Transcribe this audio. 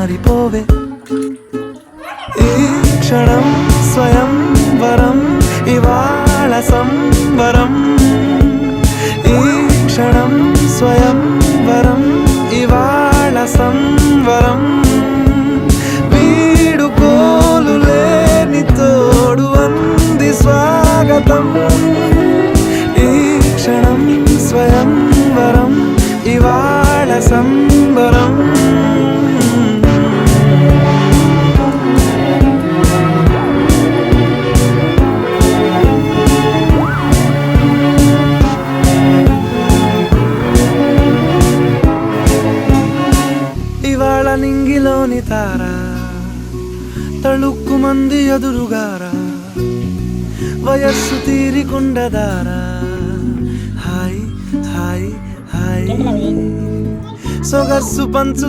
మారిపోవే ఈ క్షణం స్వయం వరం ఇవాళ సంబరం ఈ క్షణం స్వయం వరం ఇవాళ సంవరం వీడుకోలు లేని తోడు అంది స్వాగతం ఈ క్షణం స్వయం వరం ఇవాళ సంబరం ఇవాళ నింగిలోని తార తళుక్కు మంది ఎదురుగారా వయస్సు తీరికుండదారా హాయ్ హాయ్ హాయ్ సొగస్సు పంచు